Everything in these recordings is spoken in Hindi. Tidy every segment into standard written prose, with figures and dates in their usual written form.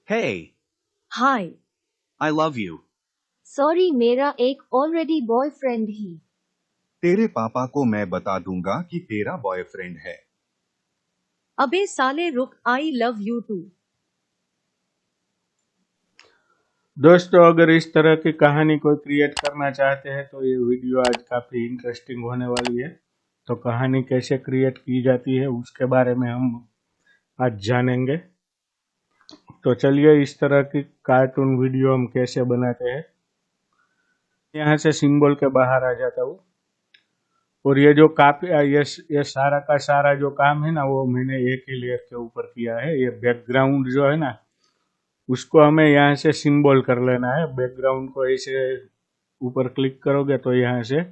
Hey, hi. I love you. Sorry, मेरा एक ऑलरेडी बॉयफ्रेंड ही। तेरे पापा को मैं बता दूंगा कि तेरा बॉयफ्रेंड है। अबे साले रुक, आई लव यू टू। दोस्तों, अगर इस तरह की कहानी कोई क्रिएट करना चाहते हैं तो ये वीडियो आज काफ़ी इंटरेस्टिंग होने वाली है। तो कहानी कैसे क्रिएट की जाती है उसके बारे में हम आज जानेंगे। तो चलिए, इस तरह की कार्टून वीडियो हम कैसे बनाते हैं। यहाँ से सिंबल के बाहर आ जाता हूँ और ये जो काफी ये सारा का सारा जो काम है ना, वो मैंने एक ही लेयर के ऊपर किया है। ये बैकग्राउंड जो है ना, उसको हमें यहाँ से सिंबल कर लेना है। बैकग्राउंड को ऐसे ऊपर क्लिक करोगे तो यहाँ से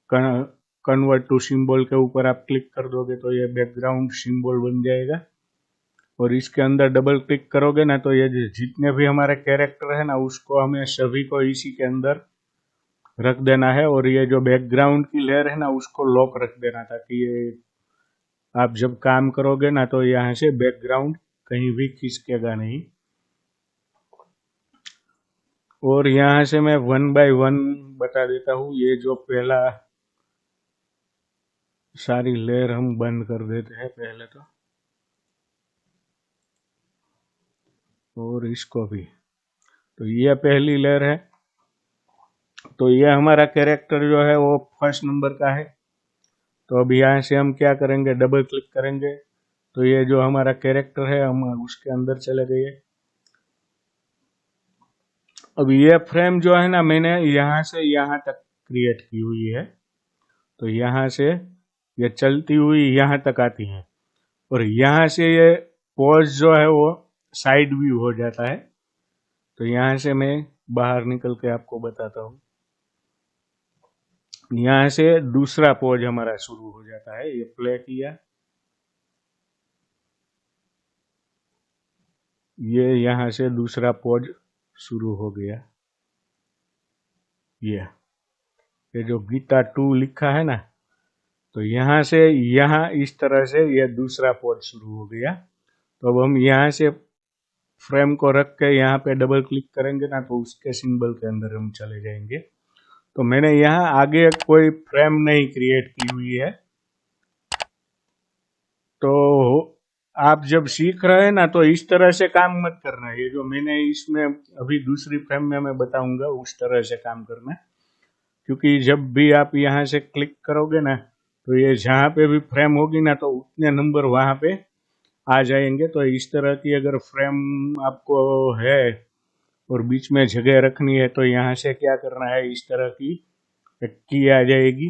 कन्वर्ट टू सिंबल के ऊपर आप क्लिक कर दोगे तो ये बैकग्राउंड सिंबल बन जाएगा। और इसके अंदर डबल क्लिक करोगे ना तो ये जितने भी हमारे कैरेक्टर है ना, उसको हमें सभी को इसी के अंदर रख देना है। और ये जो बैकग्राउंड की लेयर है ना, उसको लॉक रख देना, ताकि ये आप जब काम करोगे ना तो यहाँ से बैकग्राउंड कहीं भी खिसकेगा नहीं। और यहाँ से मैं 1 बाय 1 बता देता हूँ। ये जो पहला सारी लेयर हम बंद कर देते हैं पहले तो, और इसको भी। तो ये पहली लेयर है। तो ये हमारा कैरेक्टर जो है वो फर्स्ट नंबर का है। तो अब यहाँ से हम क्या करेंगे, डबल क्लिक करेंगे तो ये जो हमारा कैरेक्टर है हम उसके अंदर चले गए। अब ये फ्रेम जो है ना, मैंने यहाँ से यहाँ तक क्रिएट की हुई है। तो यहाँ से ये चलती हुई यहाँ तक आती है और यहाँ से ये पोज जो है वो साइड व्यू हो जाता है। तो यहाँ से मैं बाहर निकल के आपको बताता हूँ। यहाँ से दूसरा पोज हमारा शुरू हो जाता है। ये प्ले किया, ये यहाँ से दूसरा पोज शुरू हो गया। ये जो गीता 2 लिखा है ना, तो यहाँ से यहाँ इस तरह से ये दूसरा पोज शुरू हो गया। तो अब हम यहाँ से फ्रेम को रख के यहाँ पे डबल क्लिक करेंगे ना, तो उसके सिंबल के अंदर हम चले जाएंगे। तो मैंने यहाँ आगे कोई फ्रेम नहीं क्रिएट की हुई है। तो आप जब सीख रहे हैं ना, तो इस तरह से काम मत करना। ये जो मैंने इसमें अभी दूसरी फ्रेम में मैं बताऊंगा उस तरह से काम करना, क्योंकि जब भी आप यहाँ से क्लिक करोगे ना, तो ये जहाँ पे भी फ्रेम होगी ना, तो उतने नंबर वहाँ पे आ जाएंगे। तो इस तरह की अगर फ्रेम आपको है और बीच में जगह रखनी है, तो यहाँ से क्या करना है, इस तरह की एक की आ जाएगी।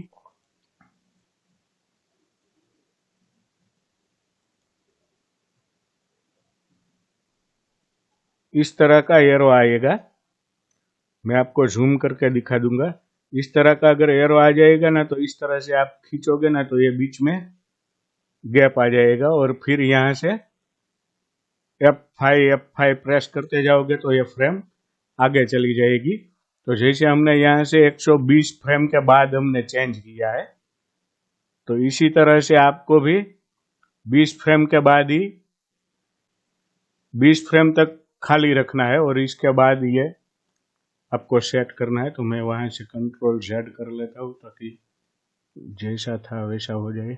इस तरह का एरो आएगा, मैं आपको जूम करके दिखा दूंगा। इस तरह का अगर एरो आ जाएगा ना, तो इस तरह से आप खींचोगे ना, तो ये बीच में गैप आ जाएगा। और फिर यहाँ से F5 प्रेस करते जाओगे तो ये फ्रेम आगे चली जाएगी। तो जैसे हमने यहाँ से 120 फ्रेम के बाद हमने चेंज किया है, तो इसी तरह से आपको भी 20 फ्रेम के बाद ही 20 फ्रेम तक खाली रखना है और इसके बाद ये आपको सेट करना है। तो मैं वहां से Ctrl Z कर लेता हूँ ताकि जैसा था वैसा हो जाए।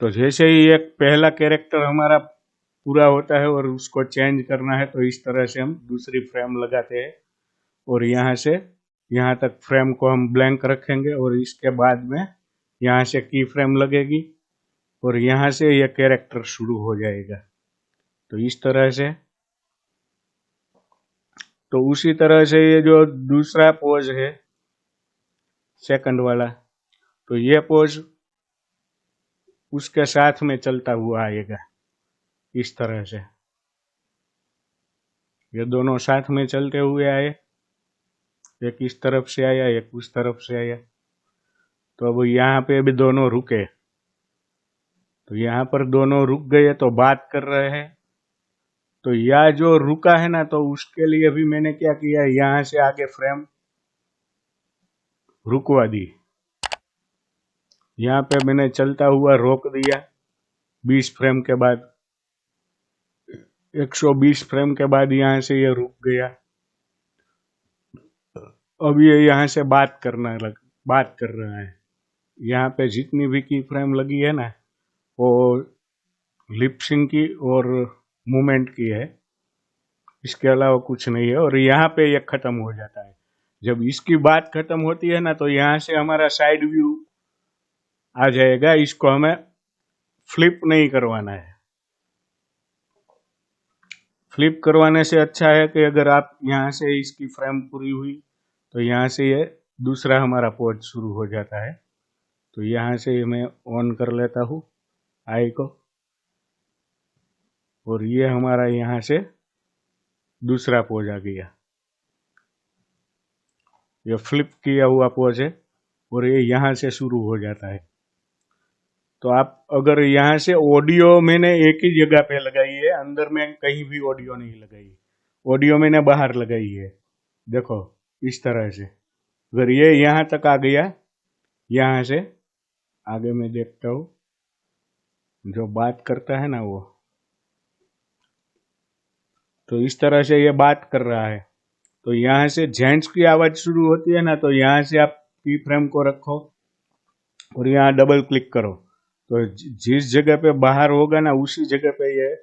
तो जैसे ही एक पहला कैरेक्टर हमारा पूरा होता है और उसको चेंज करना है, तो इस तरह से हम दूसरी फ्रेम लगाते हैं और यहाँ से यहाँ तक फ्रेम को हम ब्लैंक रखेंगे और इसके बाद में यहाँ से की फ्रेम लगेगी और यहाँ से यह कैरेक्टर शुरू हो जाएगा। तो इस तरह से। तो उसी तरह से ये जो दूसरा पोज है, सेकंड वाला, तो ये पोज उसके साथ में चलता हुआ आएगा इस तरह से। ये दोनों साथ में चलते हुए आए, एक इस तरफ से आया, एक उस तरफ से आया। तो अब यहाँ पे भी दोनों रुके, तो यहाँ पर दोनों रुक गए तो बात कर रहे हैं। तो यह जो रुका है ना, तो उसके लिए भी मैंने क्या किया, यहाँ से आगे फ्रेम रुकवा दी। यहाँ पे मैंने चलता हुआ रोक दिया 20 फ्रेम के बाद। 120 फ्रेम के बाद यहाँ से ये रुक गया। अब ये यहाँ से बात कर रहा है। यहाँ पे जितनी भी की फ्रेम लगी है ना वो लिपसिंग की और मूवमेंट की है, इसके अलावा कुछ नहीं है। और यहाँ पे ये खत्म हो जाता है। जब इसकी बात खत्म होती है ना तो यहाँ से हमारा साइड व्यू आ जाएगा। इसको हमें फ्लिप नहीं करवाना है। फ्लिप करवाने से अच्छा है कि अगर आप यहाँ से इसकी फ्रेम पूरी हुई तो यहाँ से ये दूसरा हमारा पोज शुरू हो जाता है। तो यहाँ से मैं ऑन कर लेता हूँ आई को, और ये हमारा यहाँ से दूसरा पोज आ गया। ये फ्लिप किया हुआ पोज है और ये यहाँ से शुरू हो जाता है। तो आप अगर यहाँ से ऑडियो मैंने एक ही जगह पे लगाई है, अंदर में कहीं भी ऑडियो नहीं लगाई। ऑडियो मैंने बाहर लगाई है, देखो इस तरह से। अगर ये यहाँ तक आ गया, यहाँ से आगे मैं देखता हूँ, जो बात करता है ना वो, तो इस तरह से ये बात कर रहा है। तो यहाँ से जेंट्स की आवाज शुरू होती है ना, तो यहाँ से आप की फ्रेम को रखो और यहाँ डबल क्लिक करो। तो जिस जगह पे बाहर होगा ना उसी जगह पे ये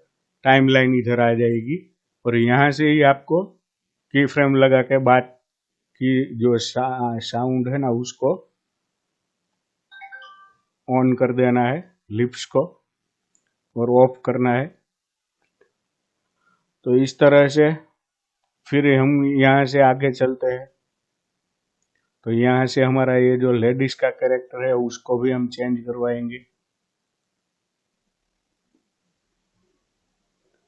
टाइमलाइन इधर आ जाएगी। और यहाँ से ही आपको की फ्रेम लगा के बात की जो साउंड है ना उसको ऑन कर देना है, लिप्स को, और ऑफ करना है। तो इस तरह से फिर हम यहाँ से आगे चलते हैं। तो यहाँ से हमारा ये जो लेडीज का कैरेक्टर है उसको भी हम चेंज करवाएंगे।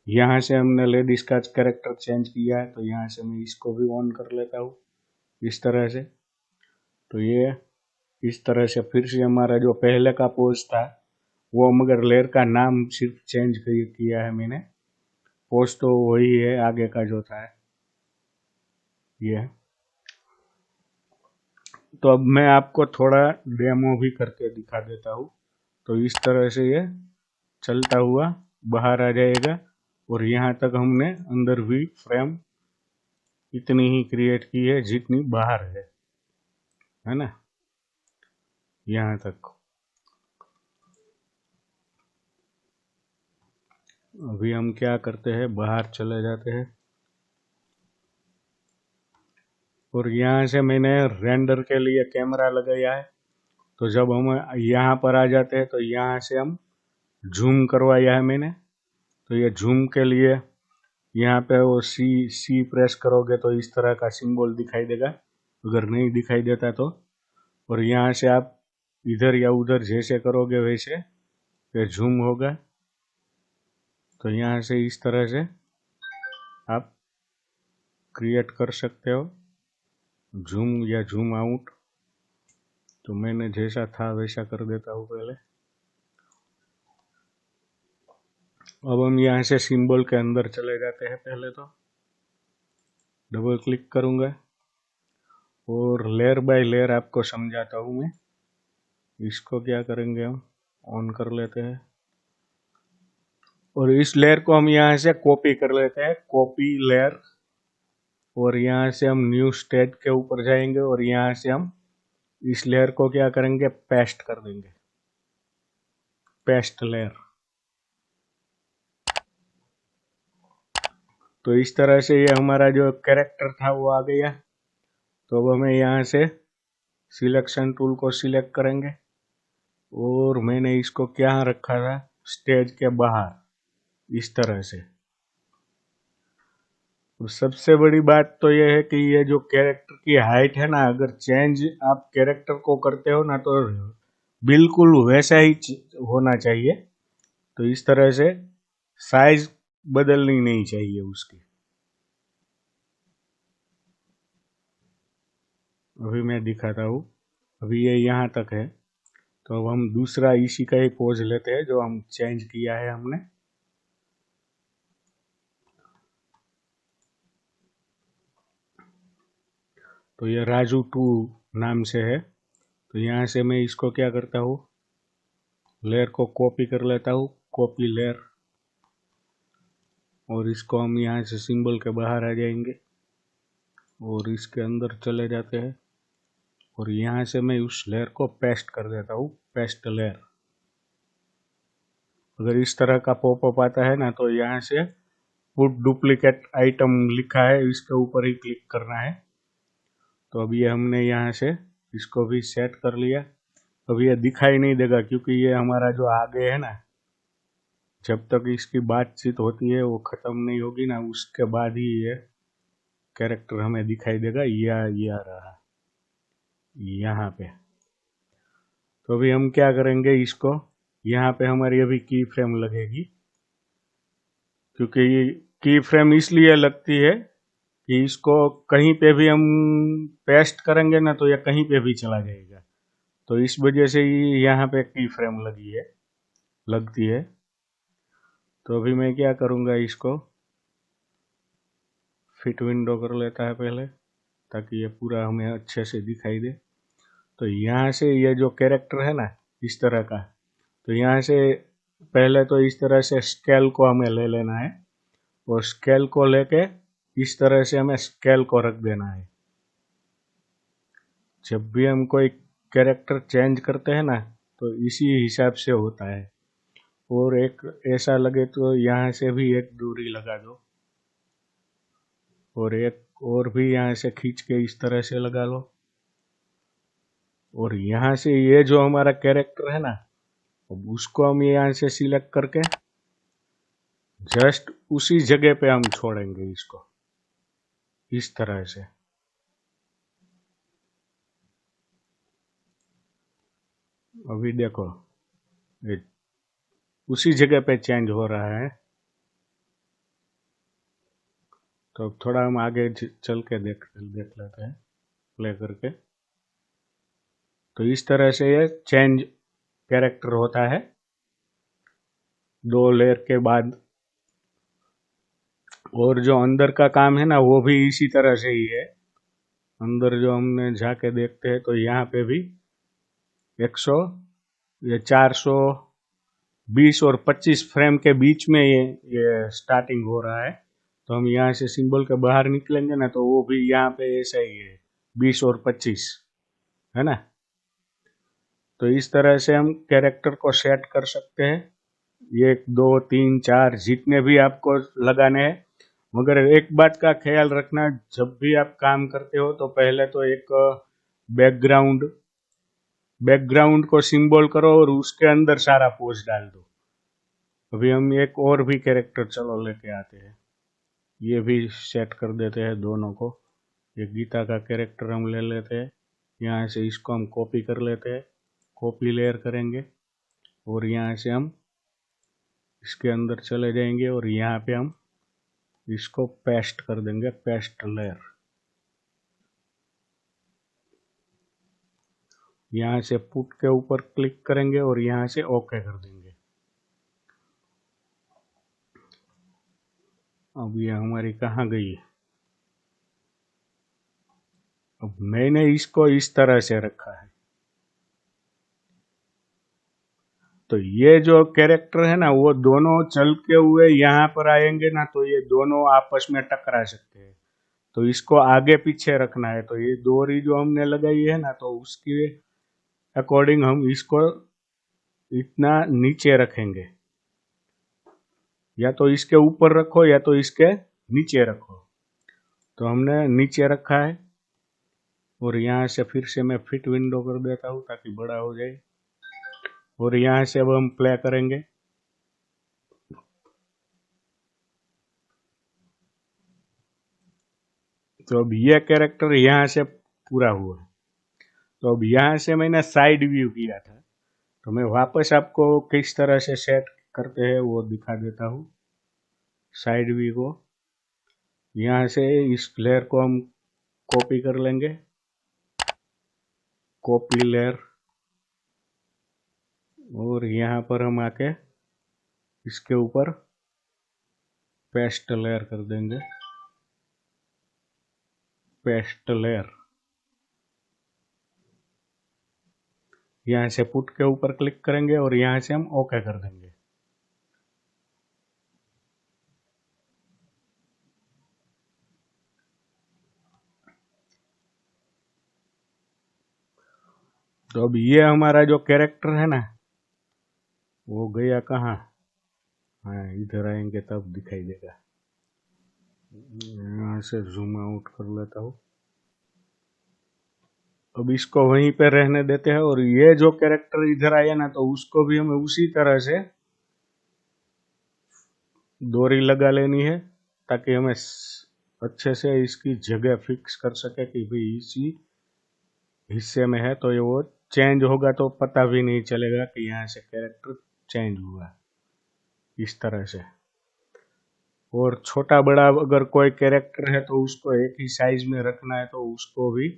यहाँ से हमने लेडीज का कैरेक्टर चेंज किया है, तो यहाँ से मैं इसको भी ऑन कर लेता हूँ इस तरह से। तो ये इस तरह से फिर से हमारा जो पहले का पोज था वो, मगर लेयर का नाम सिर्फ चेंज किया है मैंने, पोज तो वही है आगे का जो था ये। तो अब मैं आपको थोड़ा डेमो भी करके दिखा देता हूँ। तो इस तरह से ये चलता हुआ बाहर आ जाएगा और यहाँ तक हमने अंदर भी फ्रेम इतनी ही क्रिएट की है जितनी बाहर है ना, यहाँ तक। अभी हम क्या करते हैं, बाहर चले जाते हैं और यहाँ से मैंने रेंडर के लिए कैमरा लगाया है। तो जब हम यहाँ पर आ जाते हैं तो यहाँ से हम जूम करवाया है मैंने। तो ये जूम के लिए यहाँ पे वो सी प्रेस करोगे तो इस तरह का सिंबल दिखाई देगा, अगर नहीं दिखाई देता तो। और यहाँ से आप इधर या उधर जैसे करोगे वैसे ये जूम होगा। तो यहाँ से इस तरह से आप क्रिएट कर सकते हो जूम या जूम आउट। तो मैंने जैसा था वैसा कर देता हूँ पहले। अब हम यहाँ से सिंबल के अंदर चले जाते हैं। पहले तो डबल क्लिक करूँगा और लेयर बाय लेयर आपको समझाता हूँ मैं। इसको क्या करेंगे, हम ऑन कर लेते हैं और इस लेयर को हम यहाँ से कॉपी कर लेते हैं, कॉपी लेयर। और यहाँ से हम न्यू स्टेट के ऊपर जाएंगे और यहाँ से हम इस लेयर को क्या करेंगे, पेस्ट कर देंगे, पेस्ट लेयर। तो इस तरह से ये हमारा जो कैरेक्टर था वो आ गया। तो अब हमें यहाँ से सिलेक्शन टूल को सिलेक्ट करेंगे और मैंने इसको क्या रखा था, स्टेज के बाहर, इस तरह से। तो सबसे बड़ी बात तो ये है कि ये जो कैरेक्टर की हाइट है ना, अगर चेंज आप कैरेक्टर को करते हो ना तो बिल्कुल वैसा ही होना चाहिए। तो इस तरह से साइज बदलनी नहीं चाहिए उसकी। अभी मैं दिखाता हूँ। अभी ये यहाँ तक है। तो अब हम दूसरा इसी का ही पोज लेते हैं जो हम चेंज किया है हमने। तो ये राजू 2 नाम से है। तो यहाँ से मैं इसको क्या करता हूँ, लेयर को कॉपी कर लेता हूँ, कॉपी लेयर। और इसको हम यहाँ से सिंबल के बाहर आ जाएंगे और इसके अंदर चले जाते हैं और यहाँ से मैं उस लेयर को पेस्ट कर देता हूँ, पेस्ट लेयर। अगर इस तरह का पॉपअप आता है ना तो यहाँ से पुट डुप्लीकेट आइटम लिखा है, इसके ऊपर ही क्लिक करना है। तो अभी ये हमने यहाँ से इसको भी सेट कर लिया। अभी ये दिखाई नहीं देगा क्योंकि ये हमारा जो आगे है ना, जब तक इसकी बातचीत होती है वो ख़त्म नहीं होगी ना, उसके बाद ही ये कैरेक्टर हमें दिखाई देगा। ये आ रहा यहाँ पे। तो अभी हम क्या करेंगे, इसको यहाँ पे हमारी अभी की फ्रेम लगेगी, क्योंकि ये की फ्रेम इसलिए लगती है कि इसको कहीं पे भी हम पेस्ट करेंगे ना तो ये कहीं पे भी चला जाएगा। तो इस वजह से ही यहाँ पे की फ्रेम लगती है। तो अभी मैं क्या करूँगा, इसको फिट विंडो कर लेता है पहले, ताकि ये पूरा हमें अच्छे से दिखाई दे। तो यहाँ से ये जो कैरेक्टर है ना इस तरह का, तो यहाँ से पहले तो इस तरह से स्केल को हमें ले लेना है और स्केल को लेके इस तरह से हमें स्केल को रख देना है। जब भी हम कोई कैरेक्टर चेंज करते हैं ना तो इसी हिसाब से होता है। और एक ऐसा लगे तो यहाँ से भी एक दूरी लगा दो और एक और भी यहाँ से खींच के इस तरह से लगा लो। और यहाँ से ये जो हमारा कैरेक्टर है ना, अब उसको हम यहाँ से सिलेक्ट करके जस्ट उसी जगह पे हम छोड़ेंगे इसको इस तरह से। अभी देखो ये उसी जगह पे चेंज हो रहा है। तो अब थोड़ा हम आगे चल के देख लेते हैं प्ले करके। तो इस तरह से ये चेंज कैरेक्टर होता है 2 लेयर के बाद। और जो अंदर का काम है ना वो भी इसी तरह से ही है। अंदर जो हमने जाके देखते हैं तो यहाँ पे भी 420 और 25 फ्रेम के बीच में ये स्टार्टिंग हो रहा है। तो हम यहाँ से सिंबल के बाहर निकलेंगे ना तो वो भी यहाँ पे ऐसा ही है, 20 और 25 है ना। तो इस तरह से हम कैरेक्टर को सेट कर सकते हैं, 1 2 3 4 जितने भी आपको लगाने हैं। मगर एक बात का ख्याल रखना, जब भी आप काम करते हो तो पहले तो एक बैकग्राउंड को सिंबल करो और उसके अंदर सारा पोज डाल दो। अभी हम एक और भी कैरेक्टर चलो लेके आते हैं, ये भी सेट कर देते हैं दोनों को। ये गीता का कैरेक्टर हम ले लेते हैं, यहाँ से इसको हम कॉपी कर लेते हैं, कॉपी लेयर करेंगे और यहाँ से हम इसके अंदर चले जाएंगे और यहाँ पे हम इसको पेस्ट कर देंगे, पेस्ट लेयर। यहाँ से पुट के ऊपर क्लिक करेंगे और यहाँ से ओके कर देंगे। अब ये हमारी कहाँ गई? अब मैंने इसको इस तरह से रखा है। तो ये जो कैरेक्टर है ना वो दोनों चलते हुए यहाँ पर आएंगे ना तो ये दोनों आपस में टकरा सकते हैं। तो इसको आगे पीछे रखना है। तो ये डोरी जो हमने लगाई है ना तो उसके अकॉर्डिंग हम इसको इतना नीचे रखेंगे, या तो इसके ऊपर रखो या तो इसके नीचे रखो। तो हमने नीचे रखा है और यहाँ से फिर से मैं फिट विंडो कर देता हूँ ताकि बड़ा हो जाए। और यहाँ से अब हम प्ले करेंगे। तो अब ये कैरेक्टर यहाँ से पूरा हुआ। तो अब यहाँ से मैंने साइड व्यू किया था, तो मैं वापस आपको किस तरह से सेट करते हैं वो दिखा देता हूँ। साइड व्यू को यहाँ से इस लेयर को हम कॉपी कर लेंगे, कॉपी लेयर, और यहाँ पर हम आके इसके ऊपर पेस्ट लेयर कर देंगे, पेस्ट लेयर। यहाँ से पुट के ऊपर क्लिक करेंगे और यहाँ से हम ओके कर देंगे। तो अब ये हमारा जो कैरेक्टर है ना, वो गया कहाँ? हाँ, इधर आएंगे तब दिखाई देगा। यहाँ से जूम आउट कर लेता हूँ। अब इसको वहीं पे रहने देते हैं, और ये जो कैरेक्टर इधर आया ना, तो उसको भी हमें उसी तरह से डोरी लगा लेनी है, ताकि हमें अच्छे से इसकी जगह फिक्स कर सके कि भाई इसी हिस्से में है, तो ये वो चेंज होगा तो पता भी नहीं चलेगा कि यहाँ से कैरेक्टर चेंज हुआ, इस तरह से। और छोटा बड़ा अगर कोई कैरेक्टर है तो उसको एक ही साइज में रखना है, तो उसको भी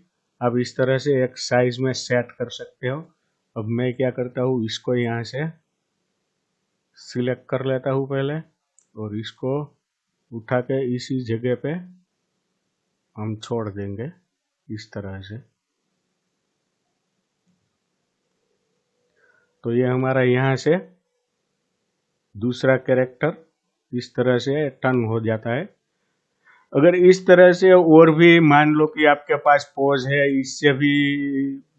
आप इस तरह से एक साइज में सेट कर सकते हो। अब मैं क्या करता हूँ, इसको यहाँ से सिलेक्ट कर लेता हूँ पहले, और इसको उठा के इसी जगह पे हम छोड़ देंगे इस तरह से। तो ये हमारा यहाँ से दूसरा कैरेक्टर इस तरह से टर्न हो जाता है। अगर इस तरह से और भी मान लो कि आपके पास पोज है, इससे भी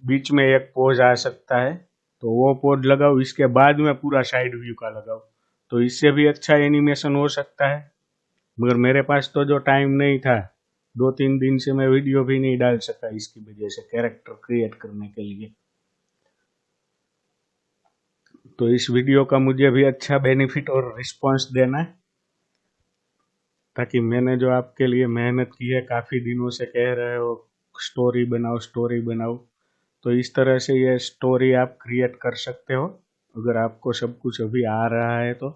बीच में एक पोज आ सकता है, तो वो पोज लगाओ, इसके बाद में पूरा साइड व्यू का लगाओ, तो इससे भी अच्छा एनिमेशन हो सकता है। मगर मेरे पास तो जो टाइम नहीं था, 2-3 दिन से मैं वीडियो भी नहीं डाल सका इसकी वजह से, कैरेक्टर क्रिएट करने के लिए। तो इस वीडियो का मुझे भी अच्छा बेनिफिट और रिस्पॉन्स देना है, ताकि मैंने जो आपके लिए मेहनत की है, काफ़ी दिनों से कह रहे हो स्टोरी बनाओ स्टोरी बनाओ, तो इस तरह से ये स्टोरी आप क्रिएट कर सकते हो, अगर आपको सब कुछ अभी आ रहा है तो।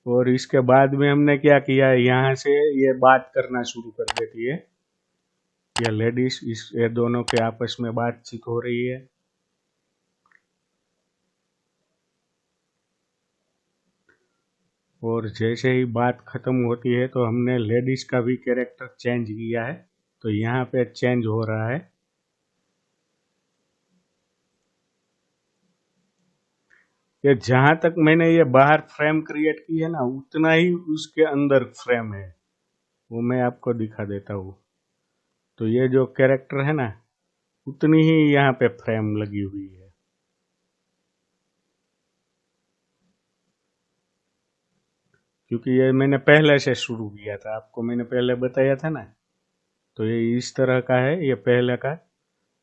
और इसके बाद में हमने क्या किया है, यहाँ से ये बात करना शुरू कर देती है, ये लेडीज, इस ये दोनों के आपस में बातचीत हो रही है। और जैसे ही बात खत्म होती है, तो हमने लेडीज का भी कैरेक्टर चेंज किया है, तो यहाँ पे चेंज हो रहा है। ये जहां तक मैंने ये बाहर फ्रेम क्रिएट की है ना, उतना ही उसके अंदर फ्रेम है, वो मैं आपको दिखा देता हूँ। तो ये जो कैरेक्टर है ना, उतनी ही यहाँ पे फ्रेम लगी हुई है। क्योंकि ये मैंने पहले से शुरू किया था, आपको मैंने पहले बताया था ना। तो ये इस तरह का है, ये पहले का।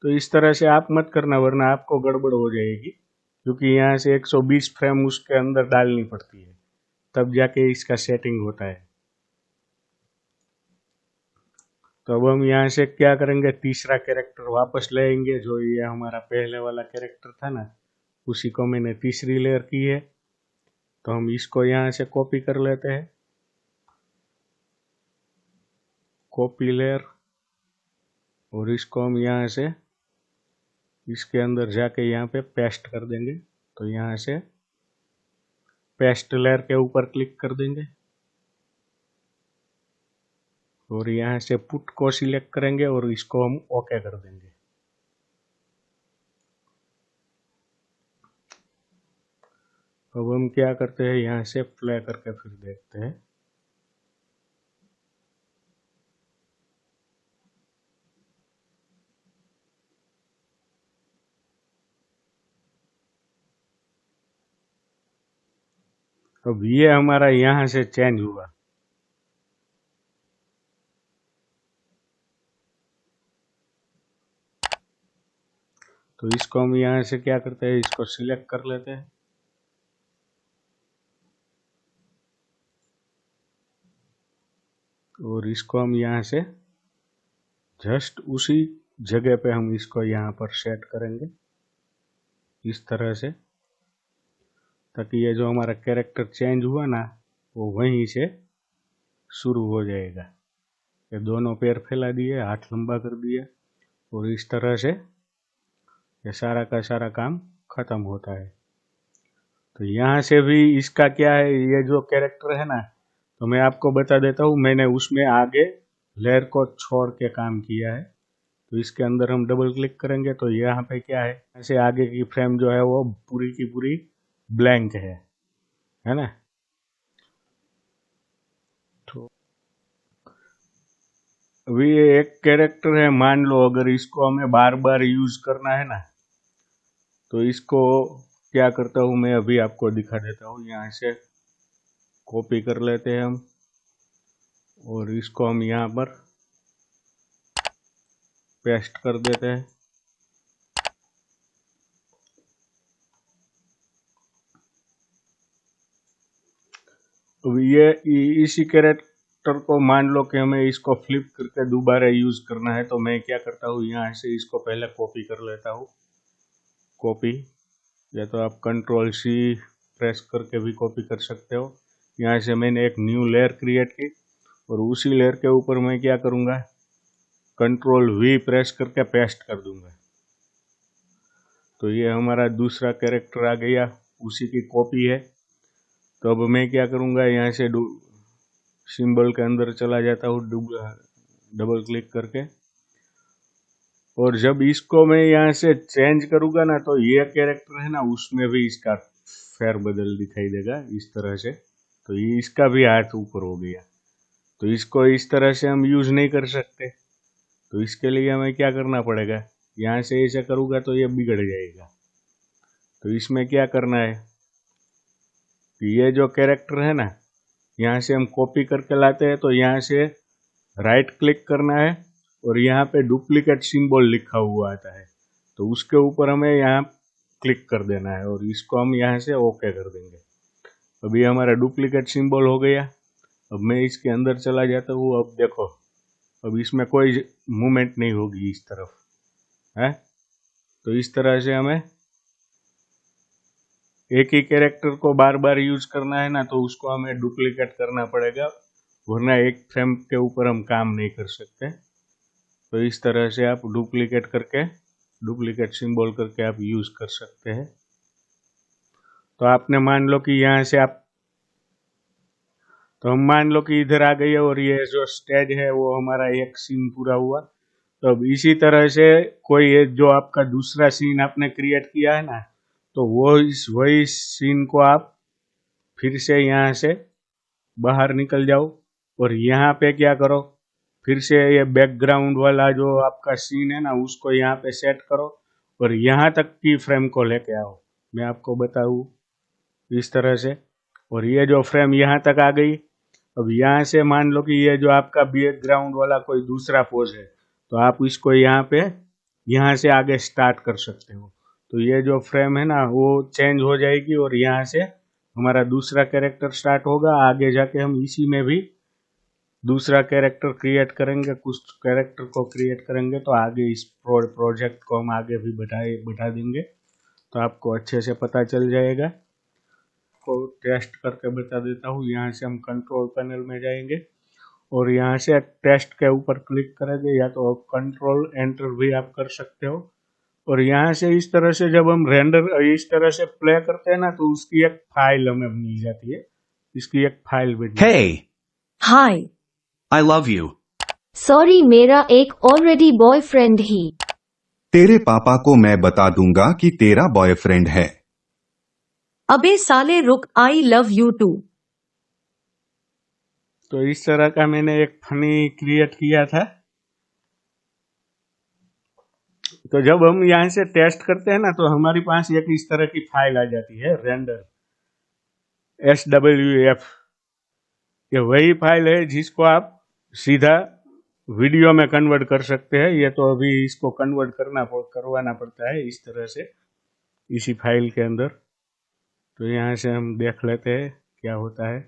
तो इस तरह से आप मत करना, वरना आपको गड़बड़ हो जाएगी, क्योंकि यहाँ से 120 फ्रेम उसके अंदर डालनी पड़ती है, तब जाके इसका सेटिंग होता है। तो अब हम यहाँ से क्या करेंगे, तीसरा कैरेक्टर वापस लाएंगे, जो ये हमारा पहले वाला कैरेक्टर था ना, उसी को मैंने तीसरी लेयर की है। तो हम इसको यहाँ से कॉपी कर लेते हैं, कॉपी लेयर, और इसको हम यहाँ से इसके अंदर जाके यहाँ पे पेस्ट कर देंगे। तो यहाँ से पेस्ट लेयर के ऊपर क्लिक कर देंगे, और यहाँ से पुट को सिलेक्ट करेंगे, और इसको हम ओके कर देंगे। अब हम क्या करते हैं, यहाँ से प्ले करके फिर देखते हैं। अब ये हमारा यहाँ से चेंज हुआ। तो इसको हम यहाँ से क्या करते हैं, इसको सिलेक्ट कर लेते हैं, और इसको हम यहाँ से जस्ट उसी जगह पे हम इसको यहाँ पर सेट करेंगे इस तरह से, ताकि ये जो हमारा कैरेक्टर चेंज हुआ ना, वो वहीं से शुरू हो जाएगा। ये दोनों पैर फैला दिए, हाथ लंबा कर दिया, और इस तरह से ये सारा का सारा काम खत्म होता है। तो यहाँ से भी इसका क्या है, ये जो कैरेक्टर है ना, तो मैं आपको बता देता हूँ, मैंने उसमें आगे लेयर को छोड़ के काम किया है। तो इसके अंदर हम डबल क्लिक करेंगे, तो यहाँ पे क्या है, ऐसे आगे की फ्रेम जो है वो पूरी की पूरी ब्लैंक है ना। तो अभी ये एक कैरेक्टर है, मान लो अगर इसको हमें बार बार यूज करना है ना, तो इसको क्या करता हूँ मैं अभी आपको दिखा देता हूँ। यहाँ से कॉपी कर लेते हैं हम और इसको हम यहाँ पर पेस्ट कर देते हैं। अब ये इसी कैरेक्टर को मान लो कि हमें इसको फ्लिप करके दोबारा यूज करना है, तो मैं क्या करता हूँ, यहाँ से इसको पहले कॉपी कर लेता हूँ। कॉपी, या तो आप कंट्रोल सी प्रेस करके भी कॉपी कर सकते हो। यहाँ से मैंने एक न्यू लेयर क्रिएट की और उसी लेयर के ऊपर मैं क्या करूँगा, कंट्रोल वी प्रेस करके पेस्ट कर दूंगा। तो ये हमारा दूसरा कैरेक्टर आ गया, उसी की कॉपी है। तो अब मैं क्या करूँगा, यहाँ से सिंबल के अंदर चला जाता हूँ डबल क्लिक करके, और जब इसको मैं यहाँ से चेंज करूँगा ना, तो ये कैरेक्टर है ना, उसमें भी इसका फेरबदल दिखाई देगा इस तरह से। तो ये इसका भी हाथ ऊपर हो गया। तो इसको इस तरह से हम यूज नहीं कर सकते। तो इसके लिए हमें क्या करना पड़ेगा, यहाँ से ऐसे करूँगा तो ये बिगड़ जाएगा। तो इसमें क्या करना है, ये जो कैरेक्टर है ना, यहाँ से हम कॉपी करके लाते हैं। तो यहाँ से राइट क्लिक करना है और यहाँ पे डुप्लीकेट सिंबल लिखा हुआ आता है, तो उसके ऊपर हमें यहाँ क्लिक कर देना है और इसको हम यहाँ से ओके कर देंगे। अभी हमारा डुप्लीकेट सिंबल हो गया। अब मैं इसके अंदर चला जाता हूँ। अब देखो, अब इसमें कोई मूवमेंट नहीं होगी इस तरफ है। तो इस तरह से हमें एक ही कैरेक्टर को बार बार यूज करना है ना, तो उसको हमें डुप्लीकेट करना पड़ेगा, वरना एक फ्रेम के ऊपर हम काम नहीं कर सकते। तो इस तरह से आप डुप्लीकेट करके, डुप्लीकेट सिंबल करके आप यूज कर सकते हैं। तो आपने मान लो कि यहाँ से आप, तो हम मान लो कि इधर आ गए और ये जो स्टेज है वो हमारा एक सीन पूरा हुआ। तो अब इसी तरह से कोई जो आपका दूसरा सीन आपने क्रिएट किया है ना, तो वही सीन को आप फिर से यहाँ से बाहर निकल जाओ और यहाँ पे क्या करो, फिर से ये बैकग्राउंड वाला जो आपका सीन है ना, उसको यहाँ पे सेट करो और यहाँ तक की फ्रेम को लेके आओ। मैं आपको बताऊँ इस तरह से, और ये जो फ्रेम यहाँ तक आ गई। अब यहाँ से मान लो कि ये जो आपका बैकग्राउंड वाला कोई दूसरा पोज है, तो आप इसको यहाँ पे, यहाँ से आगे स्टार्ट कर सकते हो। तो ये जो फ्रेम है ना, वो चेंज हो जाएगी और यहाँ से हमारा दूसरा कैरेक्टर स्टार्ट होगा। आगे जाके हम इसी में भी दूसरा कैरेक्टर क्रिएट करेंगे, कुछ कैरेक्टर को क्रिएट करेंगे, तो आगे इस प्रोजेक्ट को हम आगे भी बढ़ा देंगे। तो आपको अच्छे से पता चल जाएगा। को टेस्ट करके बता देता हूँ। यहाँ से हम कंट्रोल पैनल में जाएंगे और यहाँ से टेस्ट के ऊपर क्लिक करेंगे, या तो कंट्रोल एंटर भी आप कर सकते हो। और यहाँ से इस तरह से जब हम रेंडर इस तरह से प्ले करते हैं ना, तो उसकी एक फाइल हमें मिल जाती है। इसकी एक फाइल बन जाती है। Hey, hi, I love you. Sorry मेरा एक ऑलरेडी बॉयफ्रेंड ही। तेरे पापा को मैं बता दूंगा कि तेरा बॉयफ्रेंड है। अबे साले रुक, आई लव यू टू। तो इस तरह का मैंने एक फनी क्रिएट किया था। तो जब हम यहाँ से टेस्ट करते हैं ना, तो हमारे पास एक इस तरह की फाइल आ जाती है, रेंडर SWF। ये वही फाइल है जिसको आप सीधा वीडियो में कन्वर्ट कर सकते हैं। ये तो अभी इसको कन्वर्ट करवाना पड़ता है इस तरह से, इसी फाइल के अंदर। तो यहाँ से हम देख लेते हैं क्या होता है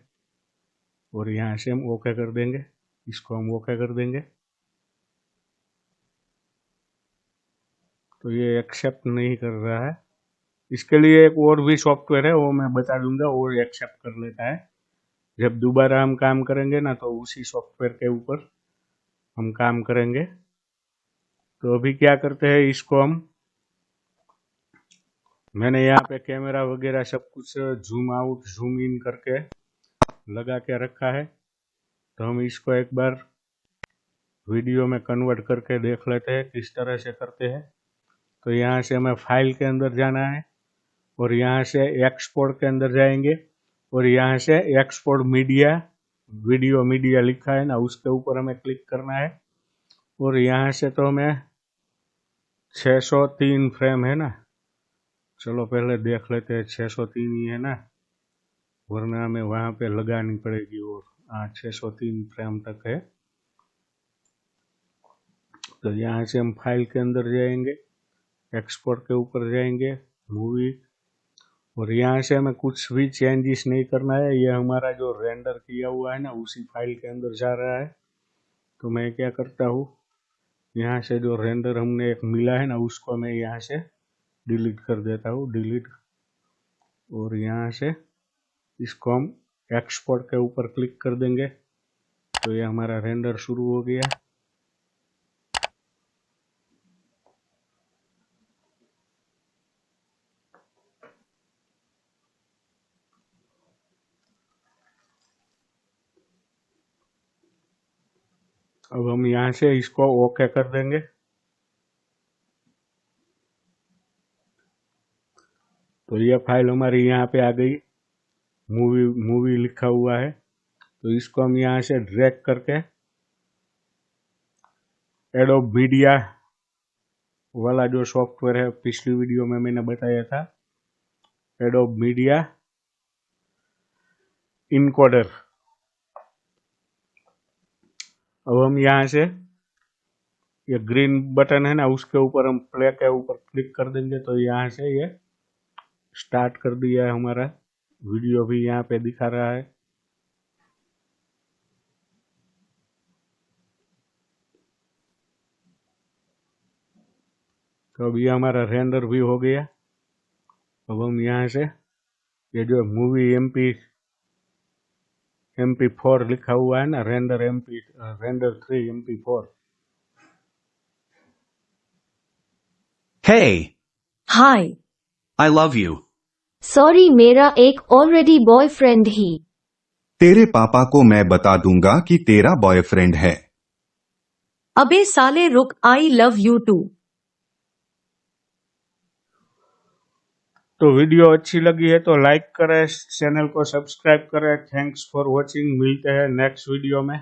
और यहाँ से हम ओके कर देंगे। इसको हम ओके कर देंगे। तो ये एक्सेप्ट नहीं कर रहा है। इसके लिए एक और भी सॉफ्टवेयर है, वो मैं बता दूंगा, वो एक्सेप्ट कर लेता है। जब दोबारा हम काम करेंगे ना, तो उसी सॉफ्टवेयर के ऊपर हम काम करेंगे। तो अभी क्या करते हैं, इसको मैंने यहाँ पे कैमरा वगैरह सब कुछ जूम आउट जूम इन करके लगा के रखा है। तो हम इसको एक बार वीडियो में कन्वर्ट करके देख लेते हैं किस तरह से करते हैं। तो यहाँ से हमें फाइल के अंदर जाना है और यहाँ से एक्सपोर्ट के अंदर जाएंगे और यहाँ से एक्सपोर्ट मीडिया, वीडियो मीडिया लिखा है ना, उसके ऊपर हमें क्लिक करना है। और यहाँ से तो हमें 603 फ्रेम है ना, चलो पहले देख लेते हैं 603 ही है ना, वरना हमें वहां पे लगानी पड़ेगी। और हाँ 603 फ्रेम तक है। तो यहाँ से हम फाइल के अंदर जाएंगे, एक्सपोर्ट के ऊपर जाएंगे, मूवी, और यहाँ से हमें कुछ भी चेंजेस नहीं करना है। ये हमारा जो रेंडर किया हुआ है ना उसी फाइल के अंदर जा रहा है। तो मैं क्या करता हूँ, यहाँ से जो रेंडर हमने एक मिला है ना उसको मैं यहाँ से डिलीट कर देता हूँ, डिलीट। और यहाँ से इसको हम एक्सपोर्ट के ऊपर क्लिक कर देंगे तो ये हमारा रेंडर शुरू हो गया। अब हम यहाँ से इसको ओके कर देंगे। तो ये फाइल हमारी यहाँ पे आ गई, मूवी लिखा हुआ है। तो इसको हम यहाँ से ड्रैग करके एडोब मीडिया वाला जो सॉफ्टवेयर है, पिछली वीडियो में मैंने बताया था, एडोब मीडिया इनकोडर। अब हम यहाँ से ये ग्रीन बटन है ना उसके ऊपर हम प्ले के ऊपर क्लिक कर देंगे तो यहाँ से ये स्टार्ट कर दिया है हमारा वीडियो, भी यहाँ पे दिखा रहा है। तो अब ये हमारा रेंडर भी हो गया। अब हम यहाँ से ये जो मूवी MP4 लिखा हुआ है ना, render 3 MP4। Hey, hi. I love you. Sorry, मेरा एक ऑलरेडी बॉयफ्रेंड ही। तेरे पापा को मैं बता दूंगा कि तेरा बॉयफ्रेंड है। अबे साले रुक, आई लव यू टू। तो वीडियो अच्छी लगी है तो लाइक करें, चैनल को सब्सक्राइब करें। Thanks for watching. मिलते हैं नेक्स्ट वीडियो में।